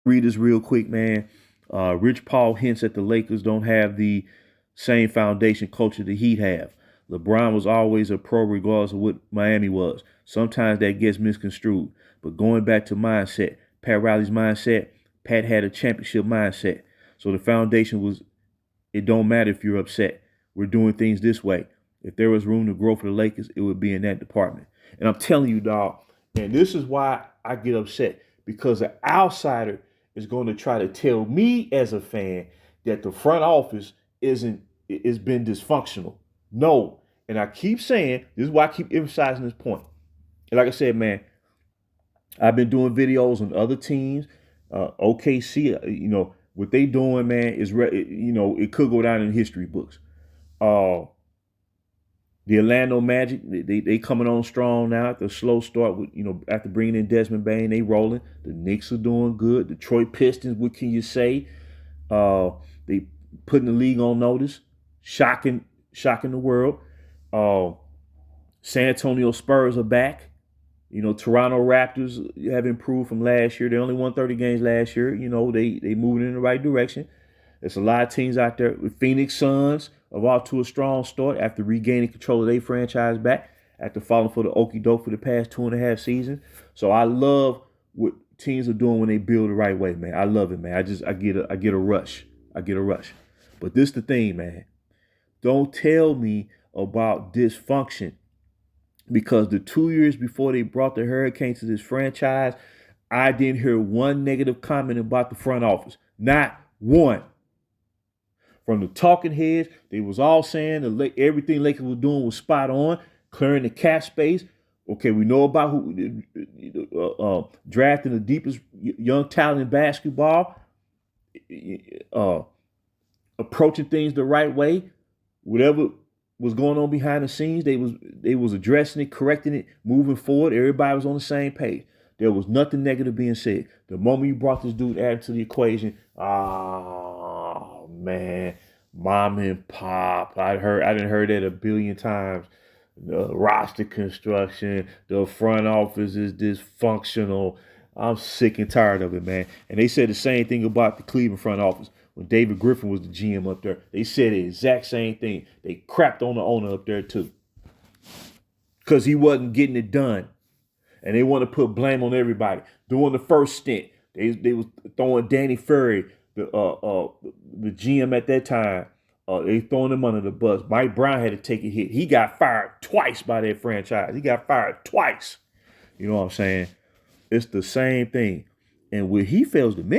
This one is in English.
Read this real quick, man. Rich Paul hints that the Lakers don't have the same foundation culture the Heat have. LeBron was always a pro regardless of what Miami was. Sometimes that gets misconstrued. But going back to mindset, Pat Riley's mindset, Pat had a championship mindset. So the foundation was, it don't matter if you're upset. We're doing things this way. If there was room to grow for the Lakers, it would be in that department. And I'm telling you, dog, and this is why I get upset, because an outsider is going to try to tell me as a fan that the front office isn't is been dysfunctional. No. And I keep saying, this is why I keep emphasizing this point. And like I said, man, I've been doing videos on other teams, OKC. What they doing, man, is it could go down in history books. Uh, the Orlando Magic, they coming on strong now after a slow start with after bringing in Desmond Bain, they rolling. The Knicks are doing good. Detroit Pistons, what can you say? They putting the league on notice, shocking the world. Uh, San Antonio Spurs are back. Toronto Raptors have improved from last year. They only won 30 games last year. They moving in the right direction. There's a lot of teams out there. The Phoenix Suns are off to a strong start after regaining control of their franchise back after falling for the okie doke for the past 2.5 seasons. So I love what teams are doing when they build the right way, man. I love it, man. I get a rush. I get a rush. But this the thing, man. Don't tell me about dysfunction, because the 2 years before they brought the Hurricanes to this franchise, I didn't hear one negative comment about the front office. Not one. From the talking heads, they was all saying everything Lakers was doing was spot on, clearing the cap space. Okay, we know about who drafting the deepest young talent in basketball, uh, approaching things the right way. Whatever was going on behind the scenes, they was addressing it, correcting it, moving forward. Everybody was on the same page. There was nothing negative being said. The moment you brought this dude Adam to the equation, man, mom and pop. I didn't heard that a billion times. The roster construction, the front office is dysfunctional. I'm sick and tired of it, man. And they said the same thing about the Cleveland front office. When David Griffin was the GM up there, they said the exact same thing. They crapped on the owner up there too, because he wasn't getting it done. And they want to put blame on everybody. During the first stint, they was throwing Danny Ferry, the GM at that time. They throwing him under the bus. Mike Brown had to take a hit. He got fired twice by that franchise. He got fired twice. You know what I'm saying? It's the same thing. And what he fails to mention